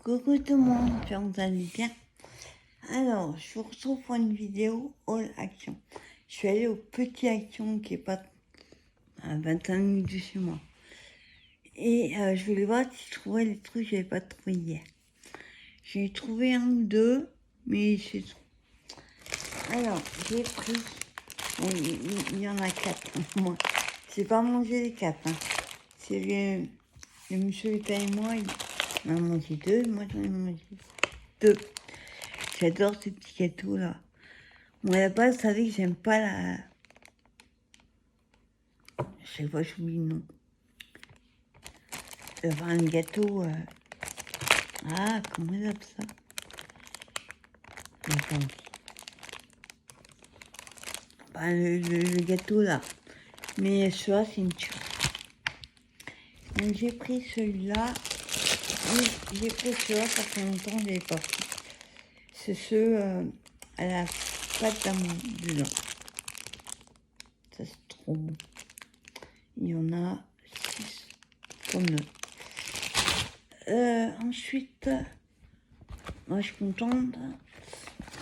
Coucou tout le monde, j'espère que vous allez bien. Alors, je vous retrouve pour une vidéo All Action. Je suis allée au Petit Action qui est pas à 25 minutes de chez moi. Et je voulais voir si je trouvais les trucs que je n'avais pas trouvé hier. J'ai trouvé un ou deux, mais c'est tout. Alors, j'ai pris... Bon, il y en a 4, moi. C'est pas mangé les 4, hein. C'est le monsieur Lita et moi, il en a mangé 2, moi j'en ai mangé 2. J'adore ces petits gâteaux là. Moi à la base, vous savez que j'aime pas la... Chaque fois j'oublie le nom. Enfin, un gâteau... Ah, comment on appelle ça? Attends. Bah, le gâteau là. Mais celui-là, c'est une tuerie. Donc j'ai pris celui-là. Oui, j'ai pris celui-là, ça fait longtemps que je l'ai pas pris. C'est ceux à la pâte d'amande dedans. Ça c'est trop bon. Il y en a 6 comme l'autre. Ensuite, moi je suis contente.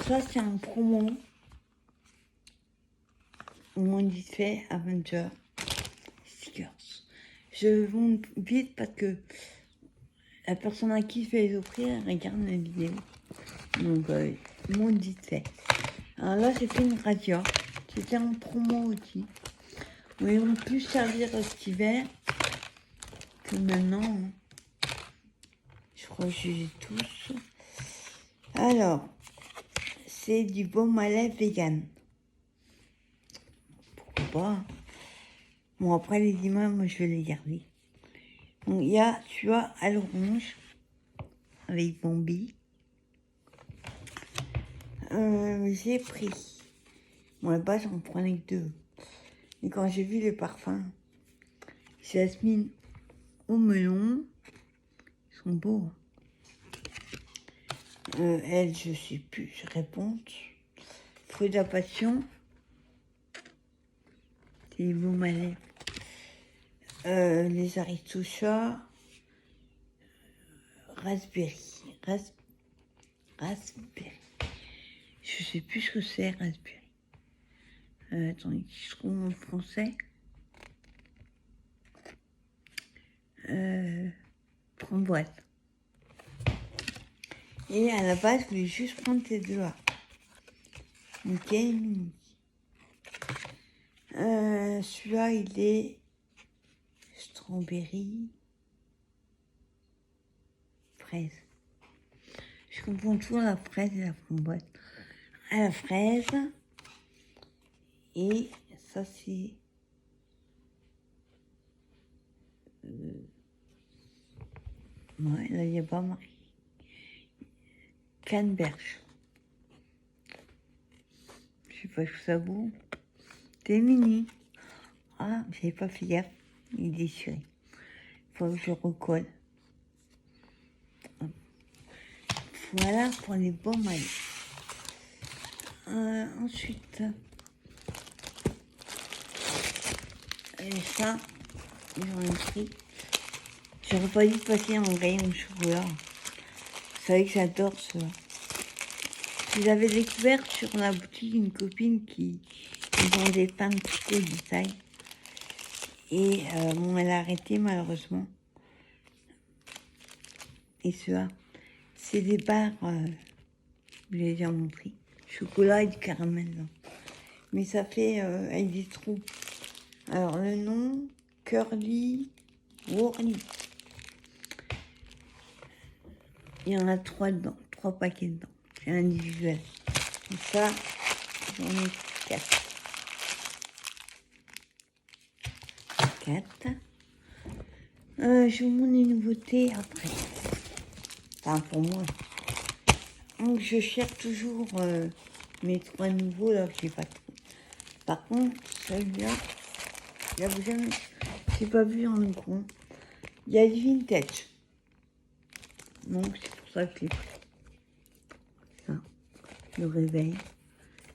Ça c'est un promo. Au moins vite fait à 20h. Stickers. Je vends vite parce que la personne à qui je vais les offrir regarde la vidéo. Donc, mon vite fait. Alors là, j'ai fait une radia. C'était en promo aussi. Mais ils vont plus servir cet hiver que maintenant. Hein. Je crois que j'ai tous. Alors, c'est du baume à lèvres vegan. Pourquoi pas hein. Bon, après les images, moi je vais les garder. Donc, il y a, tu vois, à l'orange, avec Bambi. J'ai pris. Bon, là-bas, j'en prenais que 2. Et quand j'ai vu les parfums, jasmine au melon, ils sont beaux. Elle, je sais plus, je réponds. Fruit de la passion. C'est les beaux malais. Les aristochats. Raspberry. Raspberry. Je sais plus ce que c'est, raspberry. Attendez, qui se trouve en français. Framboise. Et à la base, je voulais juste prendre ces deux-là. Mickey et Minnie. Celui-là, il est strawberry, fraise. Je confonds toujours la fraise et la framboise. À la fraise. Et ça, c'est... Ouais, là, il n'y a pas marqué. Canneberge. Je sais pas ce que ça vaut. C'est mini. Ah, j'avais pas fait gaffe. Il est déchiré. Faut que je recolle. Voilà pour les bons maillots. Ensuite, et ça, j'en ai pris. J'aurais pas dû passer en rayon chocolat. Vous savez que j'adore ça. J'avais découvert sur la boutique une copine qui vendait plein de petits détails. Et bon, elle a arrêté malheureusement. Et ceux-là, c'est des barres, je l'ai déjà montré, chocolat et du caramel. Là. Mais ça fait avec des trous. Alors le nom, Curly Wurly. Il y en a 3 dedans, 3 paquets dedans. C'est individuel. Et ça, j'en ai 4. 4. Je vous montre les nouveautés après. Enfin, pour moi. Donc, je cherche toujours mes 3 nouveaux là que j'ai pas trouvé. Par contre, celui-là, j'avoue jamais, j'ai pas vu en coin. Il y a du vintage. Donc, c'est pour ça que je l'ai pris. Ça, le réveil,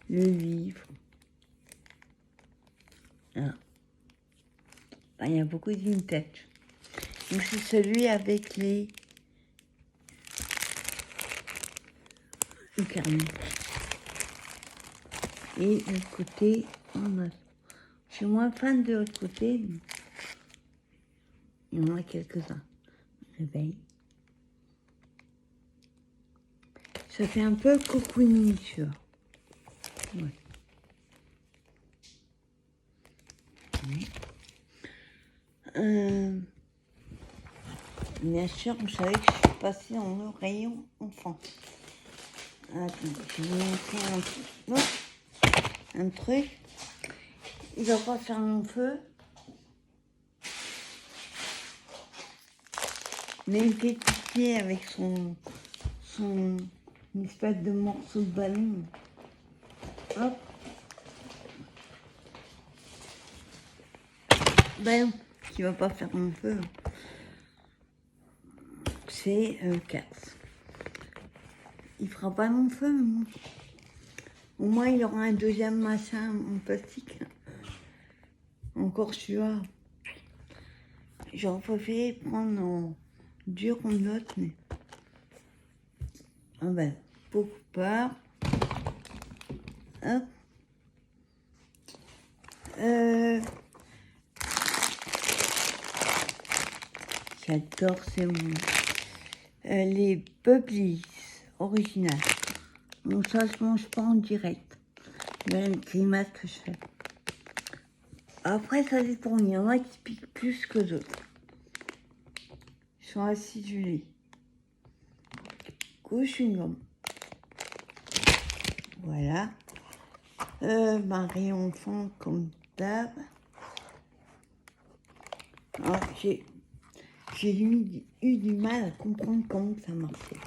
le livre. Ah. Ben, il y a beaucoup de vintage. Donc, c'est celui avec les le carnet. Et de l'autre côté, on a... Je suis moins fan de l'autre côté, mais il y en a quelques-uns. Réveil. Ça fait un peu cocooning, tu vois. Ouais. Bien sûr, vous savez que je suis passée dans le rayon enfant. Attends, je vais vous montrer un truc. Il va pas faire long feu. Mais il fait piquer avec son une espèce de morceau de ballon. Hop. Ballon qui va pas faire long feu. C'est 4. Il fera pas long feu, mais bon. Au moins il aura un deuxième machin en plastique. Encore celui-là. J'aurais préféré prendre en dur en note, mais... Ah ben, beaucoup peur. Hop. J'adore ces mots. Les Bubblies originales. Donc ça, je mange pas en direct. Voilà une grimace que je fais. Après, ça dépend. Il y en a qui piquent plus que d'autres. Ils sont acidulés. Gauche une gomme. Voilà. Marie enfant comme d'hab. Alors, j'ai eu du mal à comprendre comment ça marchait.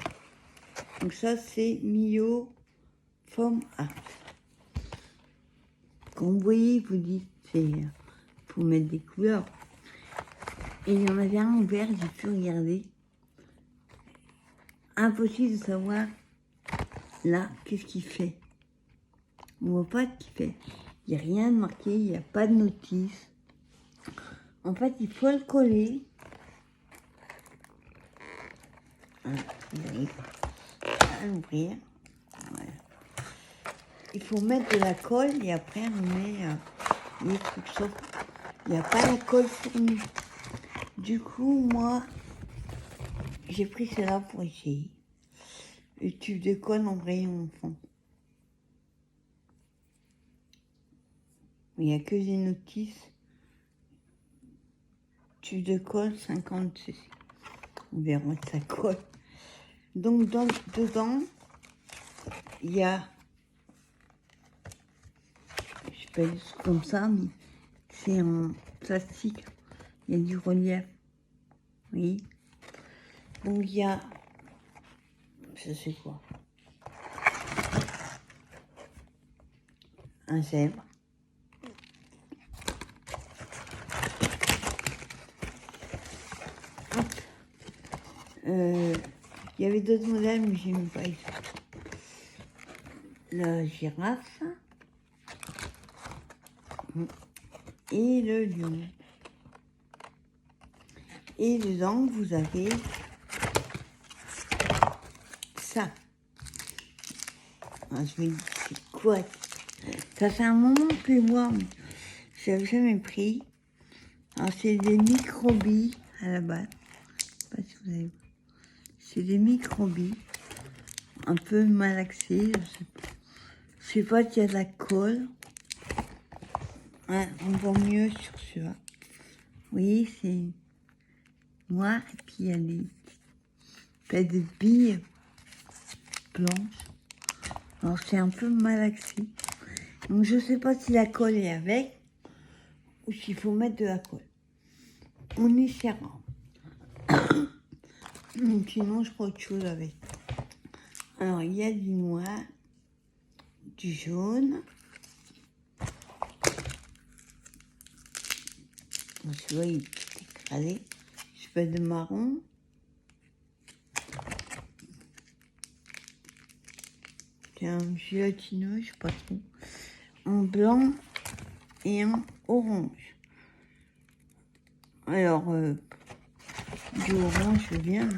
Donc ça, c'est Mio Foam Art. Quand vous voyez, vous dites, c'est faut mettre des couleurs. Et il y en avait un en vert, j'ai pu regarder. Impossible de savoir là qu'est-ce qu'il fait. On voit pas ce qu'il fait. Il n'y a rien de marqué, il n'y a pas de notice. En fait, il faut le coller. Vous n'arrivez pas à l'ouvrir. Voilà. Il faut mettre de la colle et après on met les trucs. Sauf il n'y a pas la colle fournie. Du coup, moi, j'ai pris celle-là pour essayer. Le tube de colle en rayon enfant. Il n'y a que des notices. Tube de colle 50 cc. On verra que ça colle. Donc, dedans, il y a... Je sais pas comme ça, mais c'est en plastique. Il y a du relief. Oui. Donc, il y a... Je sais quoi. Un zèbre. Il y avait d'autres modèles, mais je n'aime pas ici. La girafe. Et le lion. Et dedans, vous avez ça. Ah, je me dis, c'est quoi? Ça fait un moment que je vois, mais je n'avais jamais pris. Alors, c'est des microbilles à la base. Je sais pas si vous avez vu. C'est des microbilles. Un peu malaxées, je sais pas s'il y a de la colle. Ouais, on voit mieux sur celui-là. Oui, c'est noir et puis il y a des espèces de billes blanches. Alors c'est un peu malaxé. Donc je sais pas si la colle est avec ou s'il faut mettre de la colle. On essaiera. Sinon je prends autre chose avec. Alors il y a du noir, du jaune. Celui-là il est écrasé. Espèce de marron. C'est un gélatineux, je sais pas trop. En blanc et en orange. Alors, du orange, je veux bien.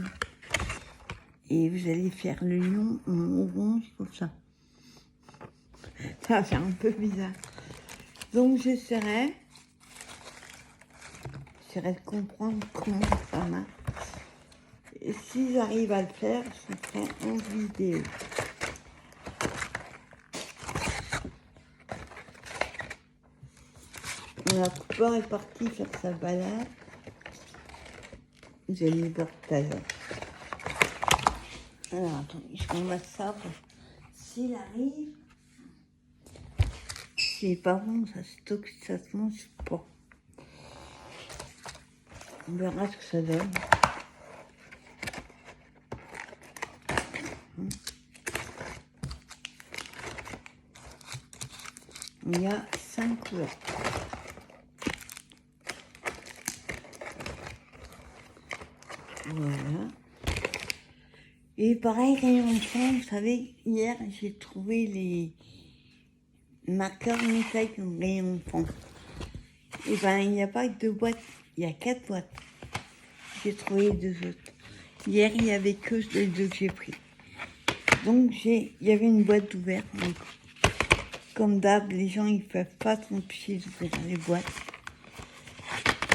Et vous allez faire le lion en orange comme ça. Ça va faire un peu bizarre. Donc j'essaierai de comprendre comment ça marche. Et si j'arrive à le faire, je le ferai en vidéo. La couleur est partie faire sa balade. Je l'ai vu tout à l'heure. Alors attendez, je ramasse ça. S'il arrive, c'est pas bon, ça stocke, ça se mange pas. On verra ce que ça donne. Il y a 5 couleurs. Voilà. Et pareil, rayon de fond, vous savez, hier, j'ai trouvé les marqueurs métalliques en rayon de fond. Et ben, il n'y a pas que 2 boîtes, il y a 4 boîtes. J'ai trouvé 2 autres. Hier, il n'y avait que les 2 que j'ai pris. Donc, il y avait une boîte ouverte. Donc, comme d'hab, les gens, ils ne peuvent pas s'empêcher d'ouvrir les boîtes.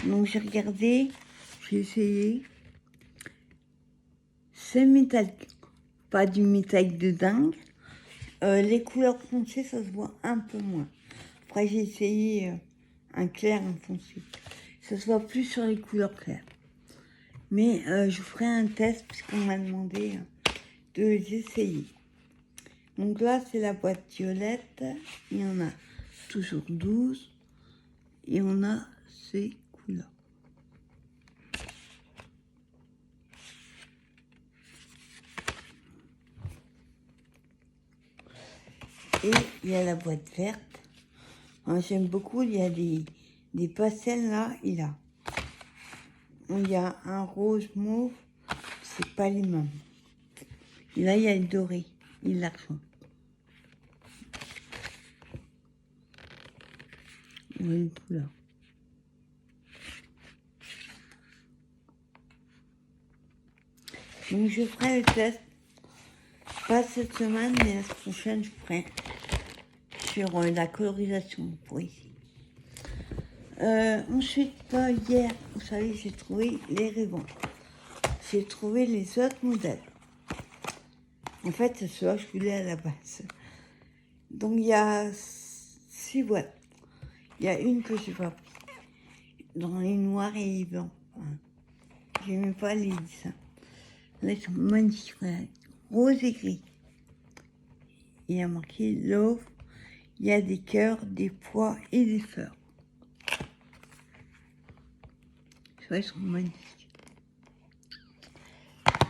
Donc, j'ai regardé, j'ai essayé. C'est métallique, pas du métallique de dingue. Les couleurs foncées, ça se voit un peu moins. Après, j'ai essayé un clair, un foncé. Ça se voit plus sur les couleurs claires. Mais je ferai un test puisqu'on m'a demandé de les essayer. Donc là, c'est la boîte violette. Il y en a toujours 12. Et on a ces couleurs. Et il y a la boîte verte. J'aime beaucoup, il y a des pastels là et là. Il y a un rose mauve, c'est pas les mêmes. Et là, il y a le doré et l'argent. Oui, tout là. Donc, je ferai le test. Pas cette semaine, mais la semaine prochaine, je ferai sur la colorisation pour ici. Ensuite, hier, vous savez, j'ai trouvé les rubans. J'ai trouvé les autres modèles. En fait, c'est ceux-là que je voulais à la base. Donc, il y a 6 boîtes. Il y a une que je vois dans les noirs et les blancs. J'aimais pas les dessins. Là, ils sont magnifiques. Rose et gris. Il y a marqué Love. Il y a des cœurs, des pois et des fleurs. Ils sont magnifiques.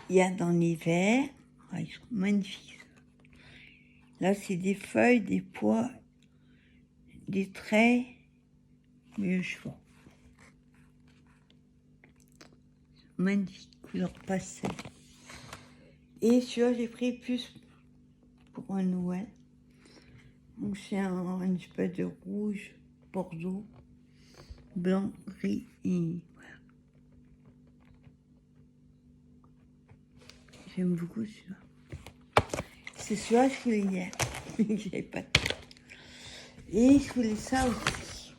Il y a dans les verts. Ils sont magnifiques. Là, c'est des feuilles, des pois, des traits, des chevaux. Magnifique, couleur pastel. Et celui-là, j'ai pris plus pour un Noël. Donc, c'est une espèce de rouge, bordeaux, blanc, gris et voilà. J'aime beaucoup celui-là. C'est celui-là que je voulais hier. J'avais pas de temps. Et je voulais ça aussi.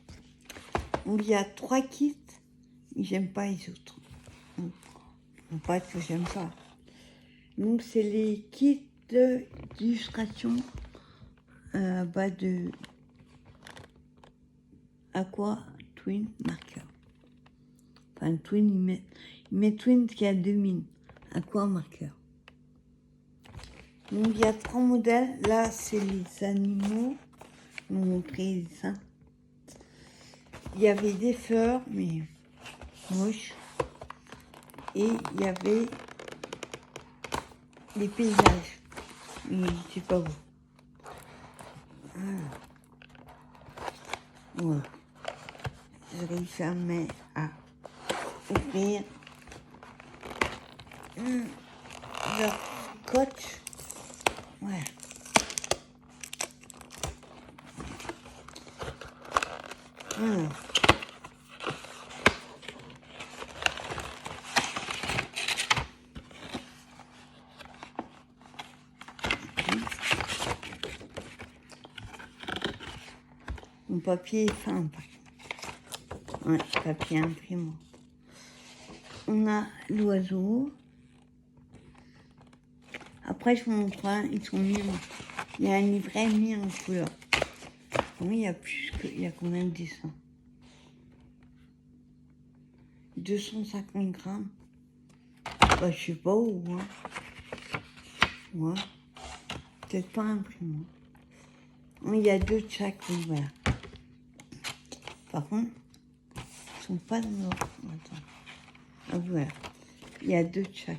Donc, il y a 3 kits, mais j'aime pas les autres. Non, pas que j'aime pas. Donc, c'est les kits d'illustration à base de Aqua Twin Marker. Enfin, Twin, il met Twin qui a 2 mines. Aqua Marker. Donc, il y a 3 modèles. Là, c'est les animaux. Je vais vous montrer les dessins. Il y avait des fleurs, mais moches. Et il y avait les paysages. Mais c'est pas beau. Voilà. Je réussis jamais à ouvrir leur scotch. Voilà. Alors. Mon papier est fin, par contre. Ouais, papier imprimant. On a l'oiseau. Après, je vous montrerai, ils sont mis. Il y a un livret mis en couleur. Oui, il y a combien de dessins? 250 grammes. Bah, je sais pas où, hein. Ouais. Peut-être pas imprimé. Il y a 2 de chaque, oui, voilà. Par contre, ils sont pas dans l'ordre. Attends. Ah, voilà. Il y a 2 de chaque.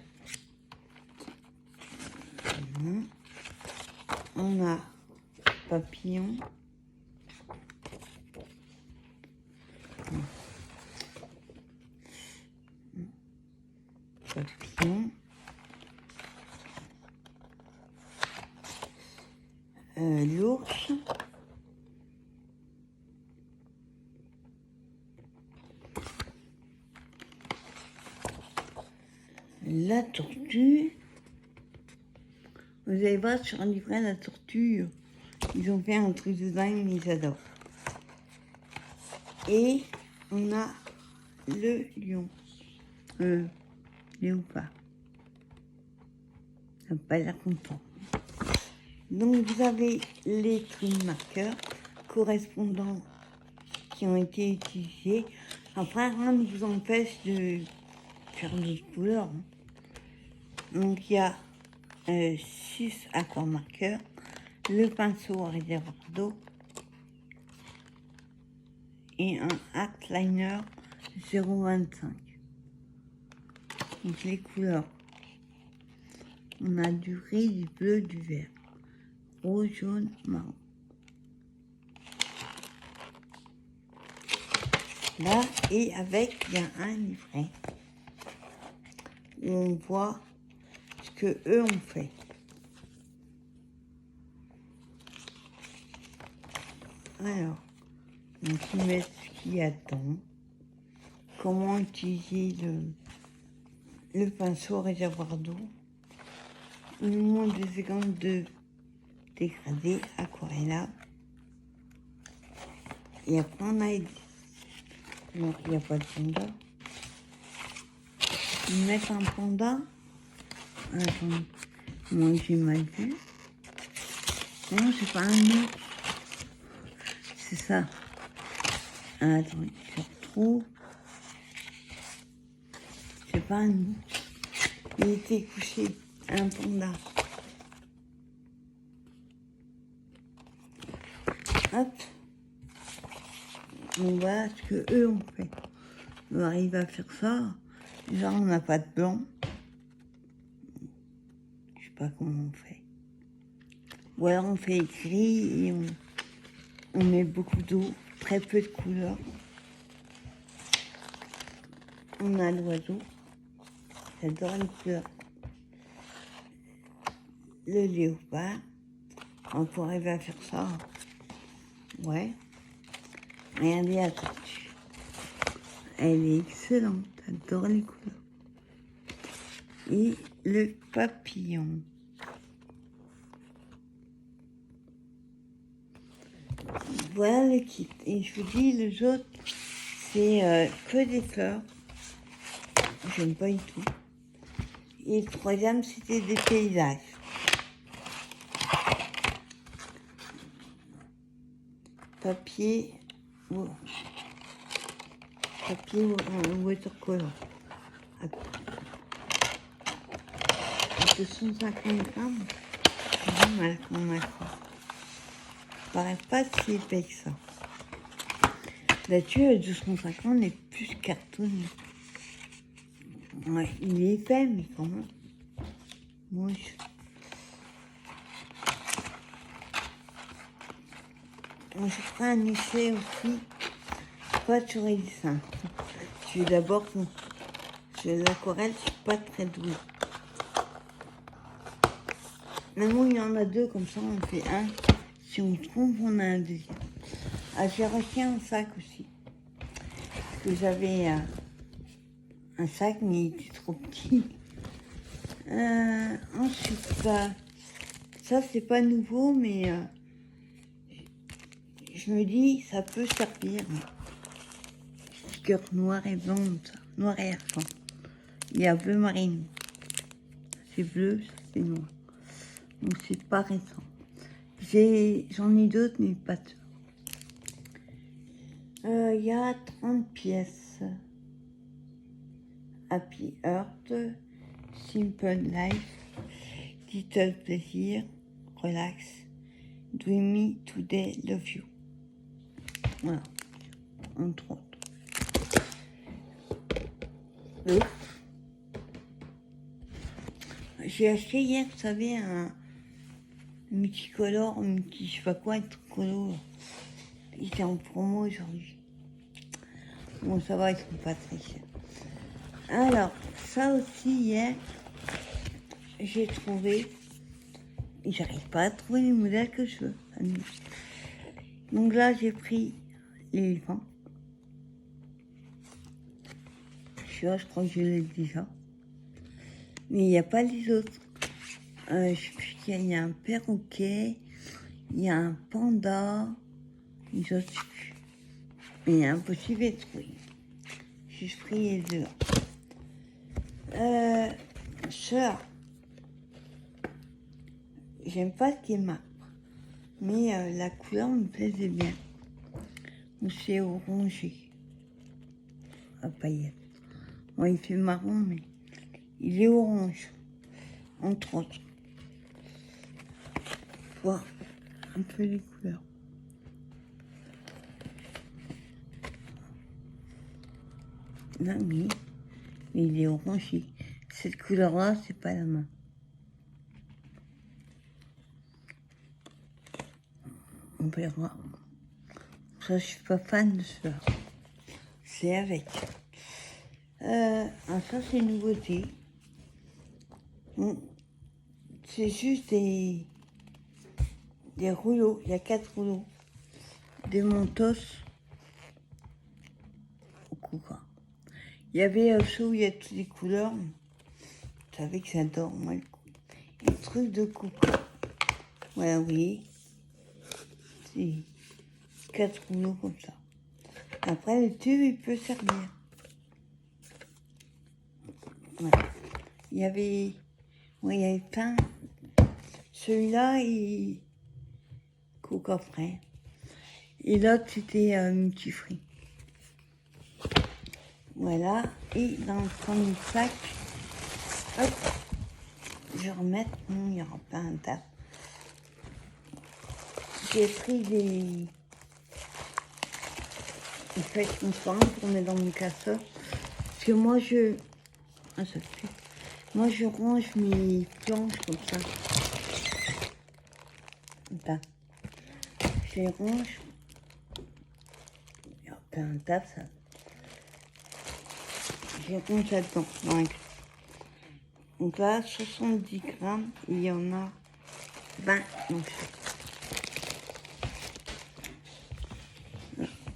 On a papillon. Papillon. L'ours. La tortue. Vous allez voir sur un livret, la tortue, ils ont fait un truc de dingue, mais ils adorent. Et on a le lion. Léopard. Ça n'a pas l'air content. Donc vous avez les trucs marqueurs correspondants qui ont été utilisés. Après, rien ne vous empêche de faire d'autres couleurs. Donc il y a 6 aquamarqueurs, le pinceau à réservoir d'eau et un art liner 0,25. Donc les couleurs. On a du gris, du bleu, du vert. Rouge, jaune, marron. Là, et avec, il y a un livret où on voit ce que eux ont fait. Alors, donc ils mettent ce qu'il y a dedans, comment utiliser le pinceau réservoir d'eau, ils nous montrent des exemples de dégradés, aquarella, et après on a aidé. Donc il n'y a pas de panda. Ils mettent un panda. Attends, moi j'ai mal vu. Non, c'est pas un ours. C'est ça. Attends, je retrouve. C'est pas un ours. Il était couché, un panda. Hop. Donc voilà ce que eux ont fait. On arrive à faire ça. Genre on n'a pas de blanc. Je sais pas comment on fait. Ou alors on fait gris et on met beaucoup d'eau, très peu de couleurs. On a l'oiseau. J'adore les couleurs. Le léopard. On pourrait arriver à faire ça. Ouais. Regardez la tortue. Elle est excellente. J'adore les couleurs. Et le papillon. Voilà le kit. Et je vous dis, le jaune, c'est que des fleurs. J'aime pas du tout. Et le troisième, c'était des paysages. Papier watercolor. À 250 grammes. C'est mal qu'on a fait. Ça paraît pas si épais que ça. Là-dessus, le 250 est plus carton. Ouais, il est épais, mais quand même. Moche. Je ferai un essai aussi, pas sur les dessins. Je vais d'abord, l'aquarelle, je suis pas très douée. Maintenant, il y en a 2, comme ça, on fait un. Si on trompe, on a un deuxième. Ah, j'ai reçu un sac aussi. Parce que j'avais un sac, mais il était trop petit. Ensuite, ça c'est pas nouveau, mais je me dis, ça peut servir. Sticker noir et blanc, ça. Noir et argent. Il y a bleu marine. C'est bleu, ça c'est noir. Donc c'est pas récent. J'en ai d'autres, mais pas de. Il y a 30 pièces. Happy Earth, Simple Life, Little Plaisir, Relax, Dreamy Today, Love You. Voilà, entre autres. J'ai acheté hier, vous savez, un multicolore, je sais pas quoi, un truc colo. Il était en promo aujourd'hui. Bon, ça va, ils sont pas très chers. Alors, ça aussi, hier, j'ai trouvé. J'arrive pas à trouver les modèles que je veux. Donc là, j'ai pris l'éléphant. Je crois que je l'ai déjà. Mais il n'y a pas les autres. Je sais plus qu'il y a un perroquet, il y a un panda, les autres, je sais plus. Mais il est impossible de trouver. J'ai pris les deux. Ça, j'aime pas ce qui est marbre, mais la couleur me plaisait bien. C'est orangé, à paillettes. Bon, il fait marron, mais il est orange, entre autres. Voir un peu les couleurs. Là, oui, mais il est orangé. Cette couleur-là, c'est pas la main. On verra. Ça, je suis pas fan de ça. C'est avec. Ça, c'est une nouveauté. C'est juste des rouleaux. Il y a 4 rouleaux. Des Mentos au coca. Il y avait ceux où il y a toutes les couleurs. Vous savez que j'adore, moi, les trucs de coca. Voilà, oui. C'est 4 rouleaux comme ça. Après, le tube, il peut servir. Voilà. Il y avait plein. Celui-là, il coca frais. Et l'autre, c'était multifruits. Voilà. Et dans le premier sac, hop, je vais remettre. Non, il n'y aura pas un tas. J'ai pris des feuilles transparentes pour mettre dans mon casseur. Parce que moi, moi, je range mes planches comme ça. Là. Je les range. Il y a plein de tas, ça. Je les range là-dedans. Donc là, 70 grammes, il y en a 20 dans chaque.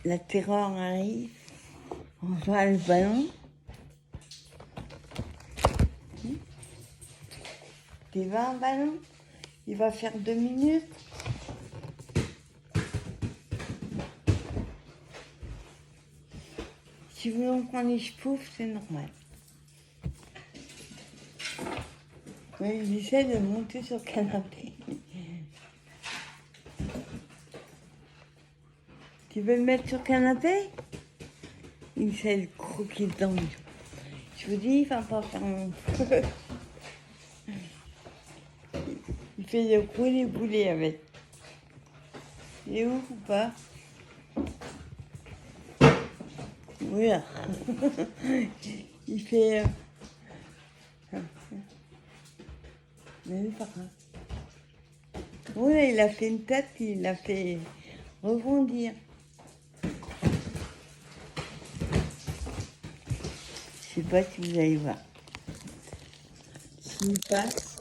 La terreur arrive. On voit le ballon. Il va un ballon. Il va faire 2 minutes. Si vous voulez prendre les choufs, c'est normal. Oui, il essaie de monter sur le canapé. Tu veux le mettre sur le canapé? Il essaie de croquer dedans. Je vous dis, il va pas faire mon feu. Il fait des roulés boulets avec. Il est ouf ou pas? Oui. Il fait... Mais c'est pas grave. Oui, il a fait une tête, il a fait rebondir. Je sais pas si vous allez voir. S'il passe,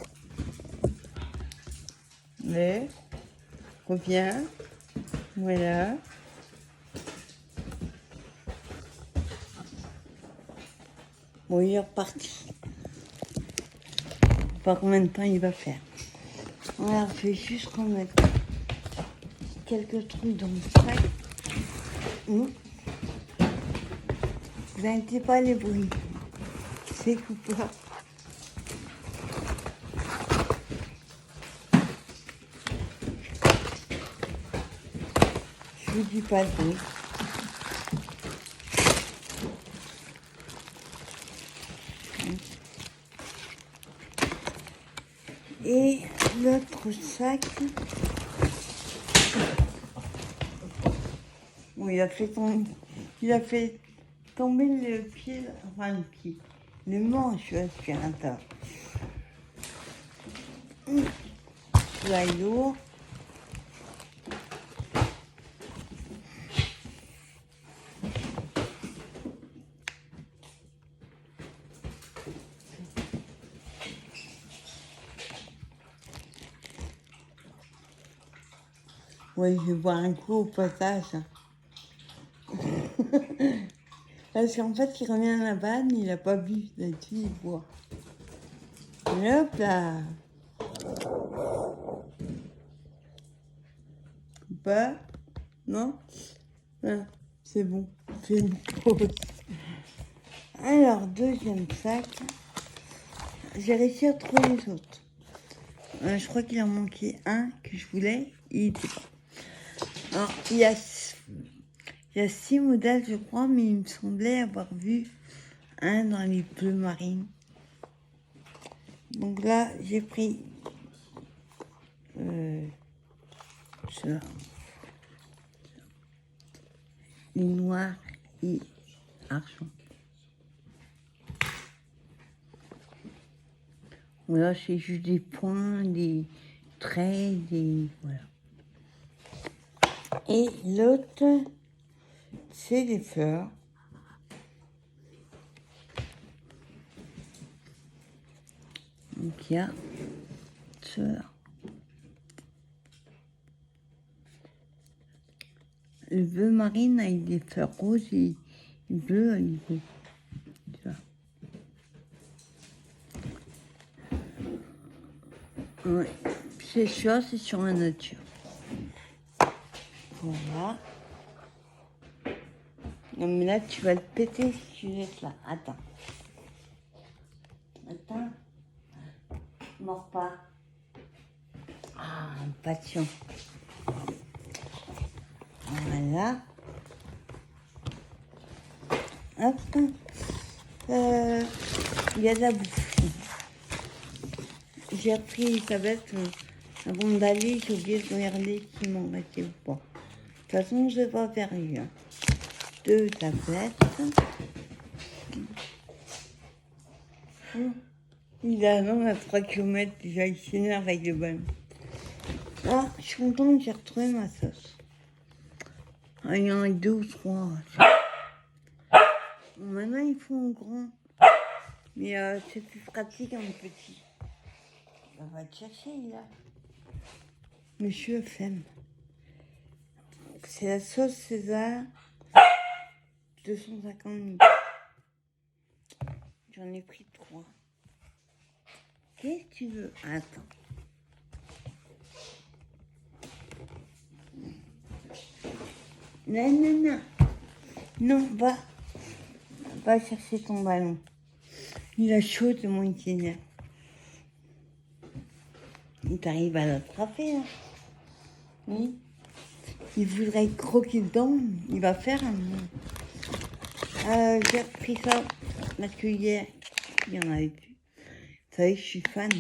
mais revient, voilà. Bon, il est reparti. Pas combien de temps il va faire. Voilà, je vais juste remettre. quelques trucs dans le sac. Vous n'inquiétez pas les bruits. C'est ou pas. Je vous dis pas de bruit. Et l'autre sac, bon, il a fait tomber le pied, enfin le pied, le manche de l'aspirateur. Celui-là est lourd. Ouais, je vais boire un coup au passage. Parce qu'en fait, il revient à la vanne, il n'a pas bu là-dessus, il boit. Et hop là. Pas. Non? Ah, c'est bon, c'est une pause. Alors, deuxième sac. J'ai réussi à trouver les autres. Je crois qu'il en manquait un que je voulais, il était pas. Alors, il y a 6 modèles, je crois, mais il me semblait avoir vu un dans les bleus marines. Donc là, j'ai pris ça, les noirs et argent. Voilà, c'est juste des points, des traits, des... Voilà. Et l'autre, c'est des fleurs. Donc il y a ça. Le bleu marine avec des fleurs roses et bleu avec des... Tu vois. Ouais. C'est sûr, c'est sur la nature. Voilà. Non mais là, tu vas le péter si tu laisses là. Attends. Attends. Mords pas. Ah, impatient. Voilà. Hop. Il y a de la bouffe. J'ai appris Elisabeth avant d'aller, j'ai oublié de regarder s'il m'en restait ou pas. De toute façon, je vais pas faire une. 2 tablettes. Il a à 3 km déjà, il s'énerve avec le ballon. Ah, je suis contente, j'ai retrouvé ma sauce. Ah, il y en a 2 ou 3. Bon, maintenant, ils font grand. Mais c'est plus pratique en petit. On va te chercher, là. Monsieur FM. C'est la sauce César. 250 000. J'en ai pris 3. Qu'est-ce que tu veux? Attends. Non, non, non. Non, va chercher ton ballon. Il a chaud de mon itinéraire. Il t'arrive à l'attraper, hein. Oui. Il voudrait croquer dedans. Il va faire un... j'ai repris ça parce que hier, il y en avait plus. Vous savez, je suis fan.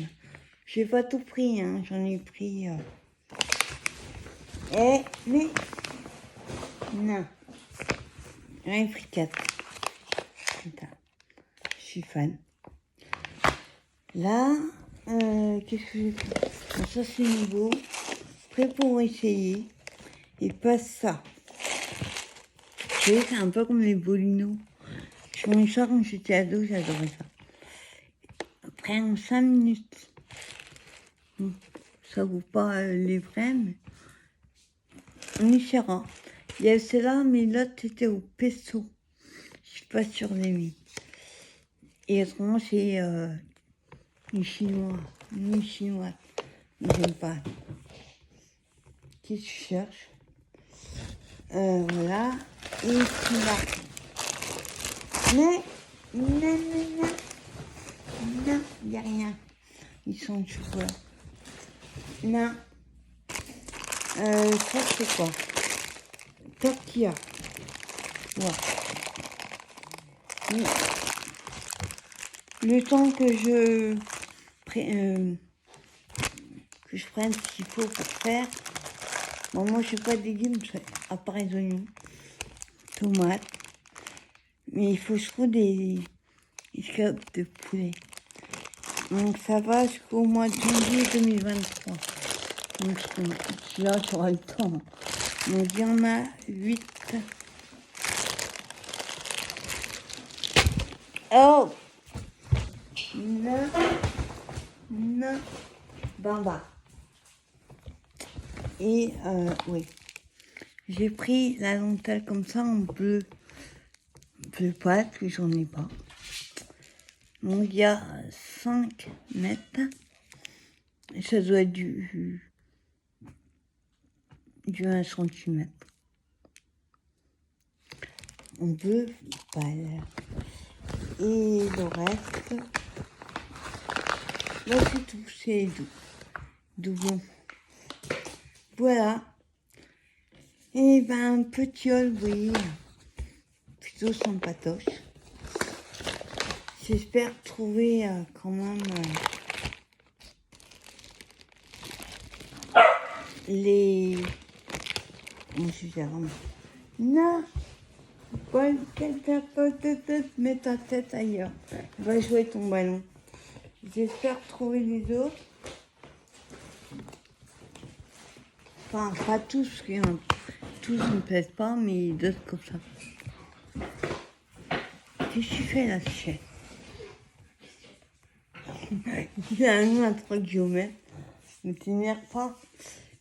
J'ai pas tout pris, hein. J'en ai pris... mais... Non. J'en ai pris 4. Putain. Je suis fan. Là, qu'est-ce que j'ai fait? Ça, c'est nouveau. Prêt pour essayer. Et pas ça. Vous savez, c'est un peu comme les bolinos. Je mange ça quand j'étais ado, j'adorais ça. Après, en 5 minutes. Ça vaut pas les vrais, mais on essaiera. Il y a celle-là, mais l'autre était au pesto. Je suis pas sûre d'aimer. Et autrement, c'est les Chinois. Les Chinois. Ils n'aiment pas. Qu'est-ce que tu cherches? Voilà. Et celui-là. Mais, non, il n'y a rien. Ils sont de chocolat. Non. Ça, c'est quoi? Tortilla. Ouais. Le temps que je prenne ce qu'il faut pour faire. Bon, moi, je n'ai pas de légumes, à part les oignons, tomates. Mais il faut que je trouve des escalopes de poulet. Donc, ça va jusqu'au mois de janvier 2023. Donc, là, tu auras le temps. Donc, il y en a 8. Oh! Non. Bamba. Et, oui. J'ai pris la dentelle comme ça en bleu. Bleu pâte, que j'en ai pas. Donc, il y a 5 mètres. Et ça doit être du 1 cm. En bleu pâle. Et le reste, là c'est tout, c'est doux bon. Voilà. Et ben, petit haul, oui, plutôt sans patoche. J'espère trouver quand même les... Comment je vais non, Paul, mets ta tête ailleurs. Va jouer ton ballon. J'espère trouver les autres. Enfin, pas tous, parce qu'il y en a tous ne me plaisent pas, mais d'autres comme ça. Qu'est-ce que tu fais là, chef? Il y a un truc que je mets. Ne t'énerve pas.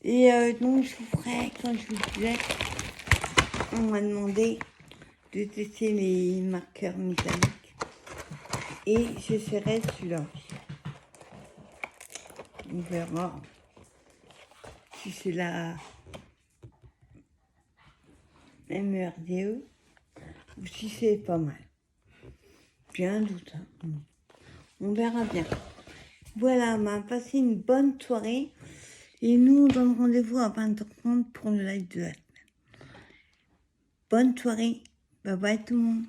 Et donc, je vous ferai, quand je vous disais, on m'a demandé de tester les marqueurs métalliques. Et j'essaierai celui-là. On verra si c'est la MRDE ou si c'est pas mal. J'ai un doute. Hein. On verra bien. Voilà, m'a passé une bonne soirée. Et nous, on donne rendez-vous à 20h30 pour le live de la semaine. Bonne soirée. Bye bye tout le monde.